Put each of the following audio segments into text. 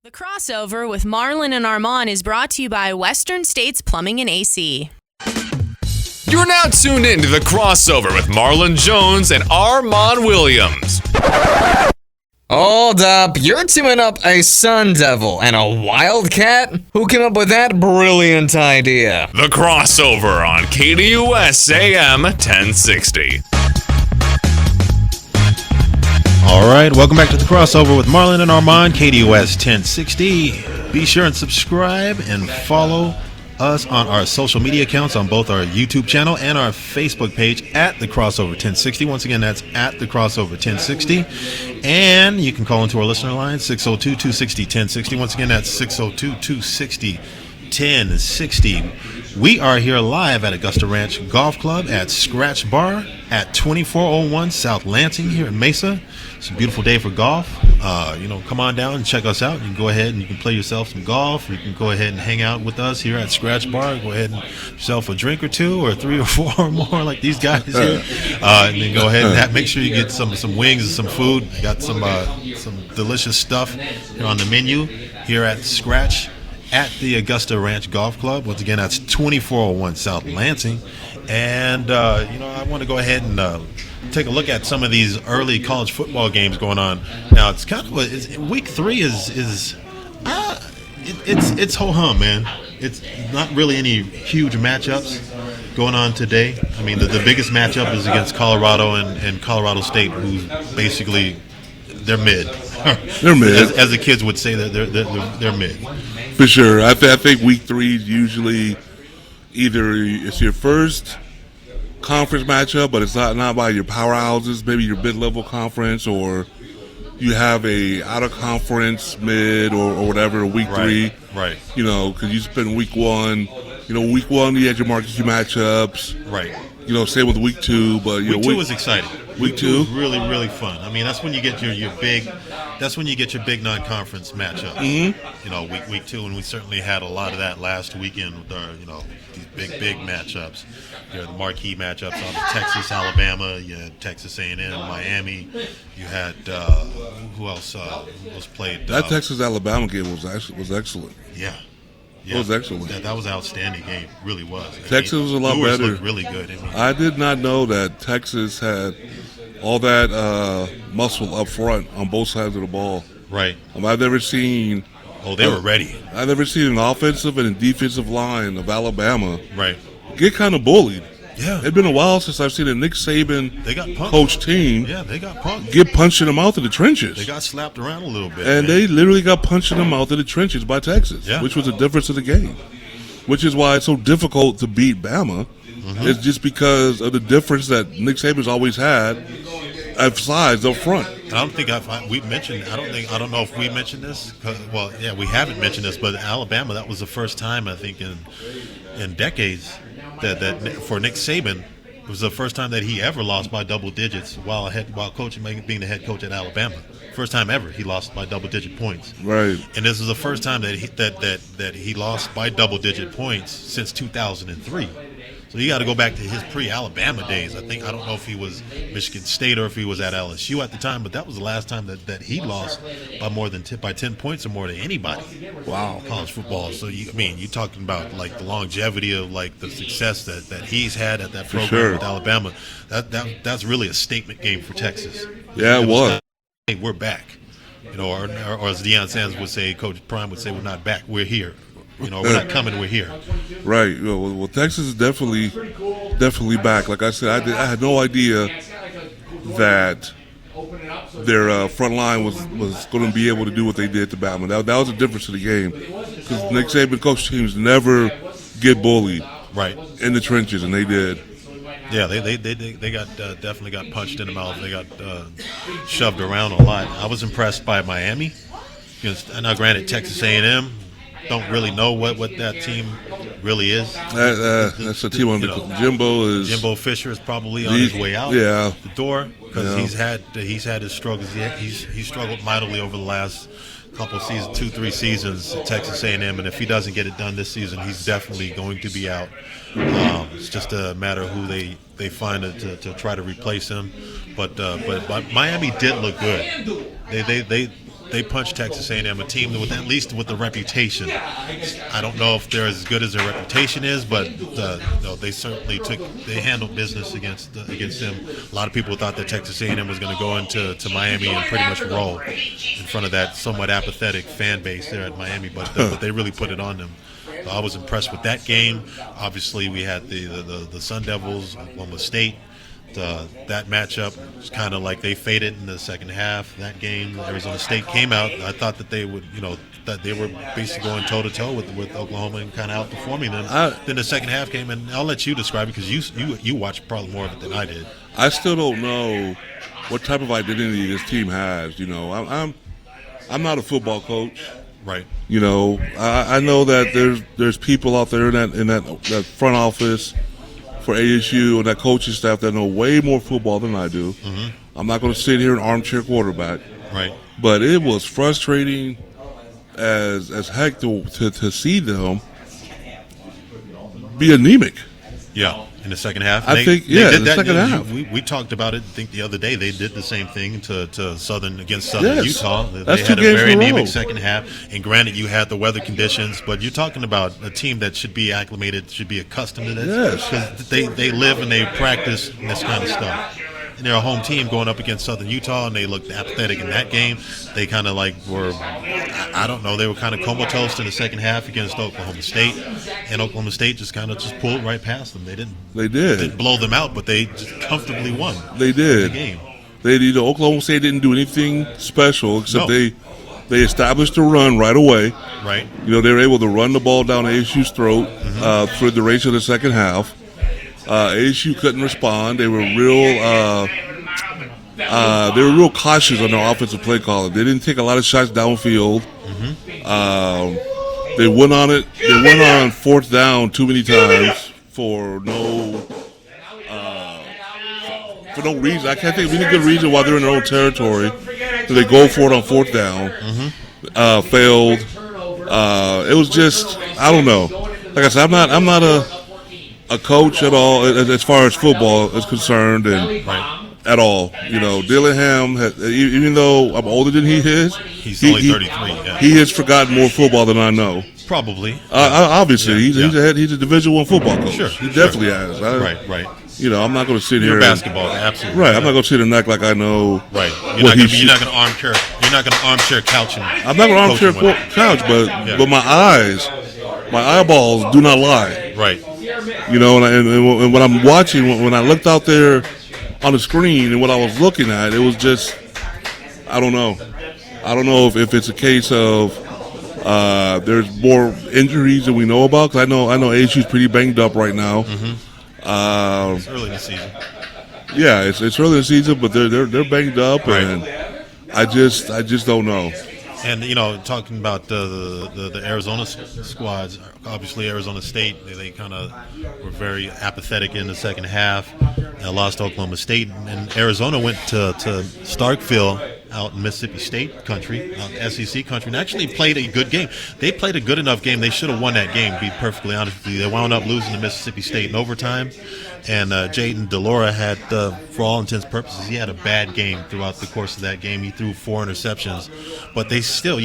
The Crossover with Marlon and Armon is brought to you by Western States Plumbing and AC. You're now tuned in to The Crossover with Marlon Jones and Armon Williams. Hold up, you're teaming up a Sun Devil and a Wildcat? Who came up with that brilliant idea? The Crossover on KDUS AM 1060. All right, welcome back to The Crossover with Marlon and Armon, KDUS 1060. Be sure and subscribe and follow us on our social media accounts on both our YouTube channel and our Facebook page at The Crossover 1060. Once again, that's at The Crossover 1060. And you can call into our listener line, 602-260-1060. Once again, that's 602-260-1060. We are here live at Augusta Ranch Golf Club at Scratch Bar at 2401 South Lansing here in Mesa. It's a beautiful day for golf. Come on down and check us out. You can go ahead and you can play yourself some golf. You can go ahead and hang out with us here at Scratch Bar. Go ahead and yourself a drink or two or three or four or more like these guys here. And then go ahead and make sure you get some wings and some food. We got some delicious stuff here on the menu here at Scratch at the Augusta Ranch Golf Club. Once again, that's 2401 South Lansing. And, I want to go ahead and take a look at some of these early college football games going on. Now, it's kind of week 3 it's ho-hum, man. It's not really any huge matchups going on today. I mean, the biggest matchup is against Colorado and Colorado State, who's basically they're mid. They're mid. As the kids would say, they're mid. For sure. I think week 3 is usually either it's your first conference matchup, but it's not by your powerhouses, maybe your mid-level conference, or you have a out-of-conference mid or whatever, week 3. Right. Because you spend week 1. Week 1 you had your marquee matchups. Right. Same with week 2. But week 2 was exciting. Week 2 was really, really fun. I mean, that's when you get your big. That's when you get your big non-conference matchups. Mm-hmm. Week 2, and we certainly had a lot of that last weekend with our, these big matchups. The marquee matchups on Texas, Alabama. You had Texas A&M, Miami. You had who else was played? That Texas Alabama game was excellent. Yeah. It was excellent. That was an outstanding game. It really was. Texas was a lot better. Looked really good. I did not know that Texas had all that muscle up front on both sides of the ball. Right. I've never seen. Oh, they were ready. I've never seen an offensive and a defensive line of Alabama get kind of bullied. Yeah. It's been a while since I've seen a Nick Saban coach team they got punked. Get punched in the mouth of the trenches. They got slapped around a little bit. And they literally got punched in the mouth of the trenches by Texas, which was the difference of the game. Which is why it's so difficult to beat Bama. Mm-hmm. It's just because of the difference that Nick Saban's always had at size up front. I don't think we mentioned. I don't know if we mentioned this. We haven't mentioned this, but Alabama, that was the first time I think in decades that for Nick Saban, it was the first time that he ever lost by double digits while coaching, being the head coach at Alabama. First time ever he lost by double-digit points. Right. And this is the first time that he lost by double-digit points since 2003. So you got to go back to his pre-Alabama days. I don't know if he was Michigan State or if he was at LSU at the time, but that was the last time that he lost by more than by 10 points or more to anybody. Wow. College football. So you're talking about like the longevity of like the success that he's had at that program with Alabama. That's really a statement game for Texas. Yeah, it was. Hey, we're back. Or as Deion Sanders would say, Coach Prime would say, we're not back, we're here. We're not coming, we're here. Right. Well, Texas is definitely back. Like I said, I had no idea that their front line was going to be able to do what they did to Bama. That was the difference of the game. Because Nick Saban coach teams never get bullied in the trenches, and they did. Yeah, they got definitely got punched in the mouth. They got shoved around a lot. I was impressed by Miami. Now, granted, Texas A&M don't really know what that team really is. That's a team under Jimbo Fisher is probably on his way out the door because he's had his struggles. He's struggled mightily over the last couple seasons, 2-3 seasons at Texas A&M, and if he doesn't get it done this season, he's definitely going to be out. It's just a matter of who they find to try to replace him. But Miami did look good. they punched Texas A&M, a team with at least with the reputation. I don't know if they're as good as their reputation is, but they certainly they handled business against them. A lot of people thought that Texas A&M was going to go into Miami and pretty much roll in front of that somewhat apathetic fan base there at Miami, but they really put it on them. So I was impressed with that game. Obviously, we had the Sun Devils, Oklahoma State. That matchup was kind of like they faded in the second half. That game, Arizona State came out. I thought that they would, that they were basically going toe to toe with Oklahoma and kind of outperforming them. Then the second half came, and I'll let you describe it because you watched probably more of it than I did. I still don't know what type of identity this team has. I'm not a football coach. Right. I know that there's people out there in that front office for ASU and that coaching staff that know way more football than I do. Mm-hmm. I'm not going to sit here and armchair quarterback. Right. But it was frustrating as heck to see them be anemic. Yeah. In the second half, I think the second half. We talked about it. I think the other day they did the same thing to Southern Utah. That's they had two a games very in a row. anemic second half. And granted, you had the weather conditions, but you're talking about a team that should be acclimated, should be accustomed to this. Yes, because they live and they practice this kind of stuff. And they're a home team going up against Southern Utah, and they looked apathetic in that game. They kind of were, I don't know, they were kind of comatose in the second half against Oklahoma State, and Oklahoma State just pulled right past them. They didn't blow them out, but they just comfortably won. They did. The game. Oklahoma State didn't do anything special except they established a run right away. Right. They were able to run the ball down ASU's throat for the duration of the second half. ASU couldn't respond. They were real cautious on their offensive play calling. They didn't take a lot of shots downfield. They went on it. They went on fourth down too many times for no reason. I can't think of any good reason why they're in their own territory. So they go for it on fourth down. Failed. It was just, I don't know. Like I said, I'm not a coach at all as far as football is concerned, and at all. Dillingham, even though I'm older than he is, he's only 33. Yeah. He has forgotten more football than I know. Probably. Obviously, he's a Division I football coach. Sure, he definitely has. Right. I'm not going to sit here. Basketball, absolutely. Right, I'm not going to sit and act like I know. Right. You're not going to armchair. You're not going to armchair couch him. I'm not going to armchair couch, but my eyeballs do not lie. Right. And when I'm watching, when I looked out there on the screen and what I was looking at, it was just, I don't know. I don't know if it's a case of there's more injuries than we know about. Because I know ASU's pretty banged up right now. It's early in the season. Yeah, it's early in the season, but they're banged up, right. And I just don't know. And talking about the Arizona squads, obviously Arizona State, they kind of were very apathetic in the second half. They lost to Oklahoma State, and Arizona went to Starkville out in Mississippi State country, SEC country, and actually played a good game. They played a good enough game. They should have won that game, to be perfectly honest with you. They wound up losing to Mississippi State in overtime, and Jaden Delora had, for all intents and purposes, he had a bad game throughout the course of that game. He threw 4 interceptions, but they still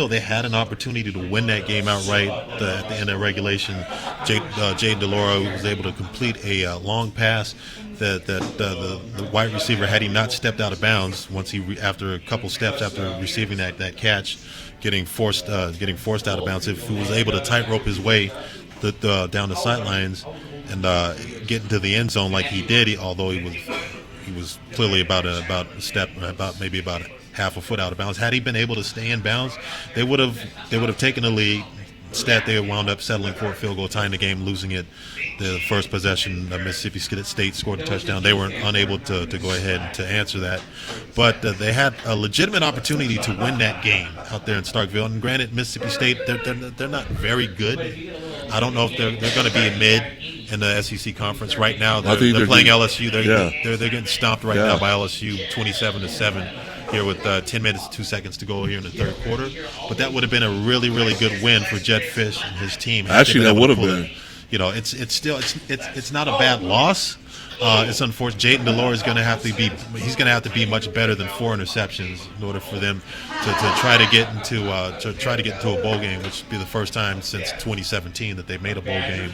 they had an opportunity to win that game outright at the end of regulation. Jaden Delora was able to complete a long pass that the wide receiver, had he not stepped out of bounds after a couple steps after receiving that catch, getting forced out of bounds, if he was able to tightrope his way down the sidelines and get into the end zone like he did, although he was clearly about half a foot out of bounds. Had he been able to stay in bounds, they would have taken the lead. Instead, they wound up settling for a field goal, tying the game, losing it. The first possession, Mississippi State scored a touchdown. They were unable to go ahead to answer that. But they had a legitimate opportunity to win that game out there in Starkville. And granted, Mississippi State, they're not very good. I don't know if they're going to be mid in the SEC conference right now. They're playing LSU. They're getting stomped right now by LSU 27-7. Here with 10 minutes, 2 seconds to go here in the third quarter. But that would have been a really, really good win for Jed Fish and his team. Actually, that would have been. It's still not a bad loss, It's unfortunate. Jaden Delore is going to have to be. He's going to have to be much better than 4 interceptions in order for them to try to get into a bowl game, which would be the first time since 2017 that they made a bowl game.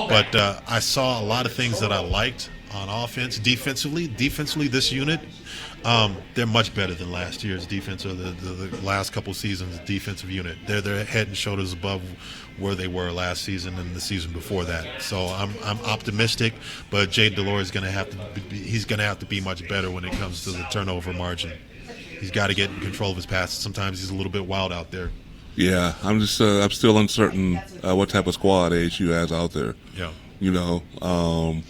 But I saw a lot of things that I liked on offense. Defensively, this unit, they're much better than last year's defense or the last couple seasons' defensive unit. They're head and shoulders above where they were last season and the season before that. So I'm optimistic, but Jade Delore is going to have to be much better when it comes to the turnover margin. He's got to get in control of his passes. Sometimes he's a little bit wild out there. Yeah, I'm still uncertain what type of squad ASU has out there. Yeah. You know,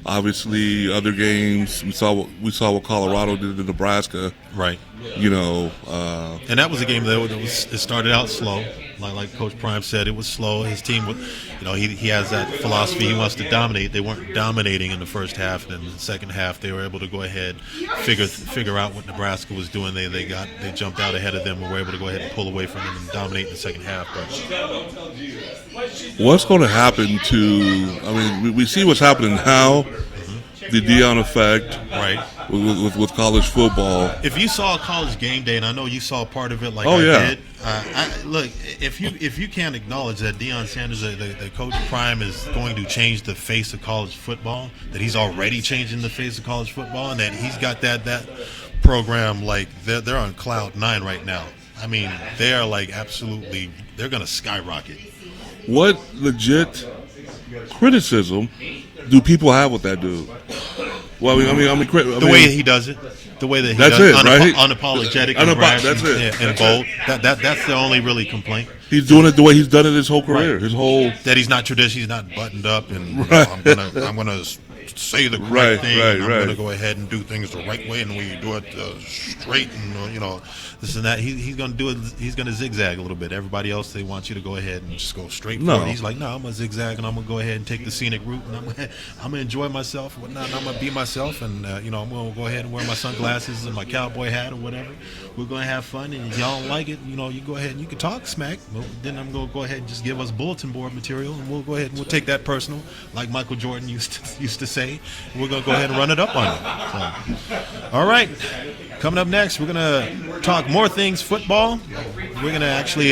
obviously other games we saw what Colorado did to Nebraska. Right. You know, and that was a game that it started out slow. Like Coach Prime said, it was slow. His team, he has that philosophy. He wants to dominate. They weren't dominating in the first half, and in the second half, they were able to go ahead, figure out what Nebraska was doing. They jumped out ahead of them and were able to go ahead and pull away from them and dominate in the second half. But what's going to happen to? I mean, we see what's happening now. The Deion effect, right, with college football. If you saw College Game Day, and I know you saw part of it, like I did, look, if you can't acknowledge that Deion Sanders, the Coach Prime, is going to change the face of college football, that he's already changing the face of college football, and that he's got that program like they're on cloud 9 right now. I mean, they are like absolutely, they're going to skyrocket. What legit criticism do people have with that dude? Well, I mean, the way he does it, the way that he that's does it, right? Unapologetic, and brash, that's it, and bold. That's the only really complaint. He's doing it the way he's done it his whole career, his whole. That he's not traditional, he's not buttoned up, and I'm gonna say the correct thing. I'm gonna go ahead and do things the right way, and we do it straight, and this and that. He's gonna do it. He's gonna zigzag a little bit. Everybody else, they want you to go ahead and just go straight for it. He's like, no, I'm gonna zigzag, and I'm gonna go ahead and take the scenic route, and I'm gonna enjoy myself, and whatnot, and I'm gonna be myself, and I'm gonna go ahead and wear my sunglasses and my cowboy hat or whatever. We're gonna have fun, and if y'all don't like it, you go ahead and you can talk smack. Well, then I'm gonna go ahead and just give us bulletin board material, and we'll go ahead and we'll take that personal, like Michael Jordan used to say. We're gonna go ahead and run it up on you. So, all right, coming up next, we're gonna talk more things football. We're gonna actually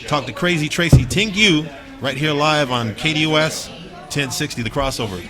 talk to Crazy Tracy Tingue right here live on KDUS 1060, The Crossover.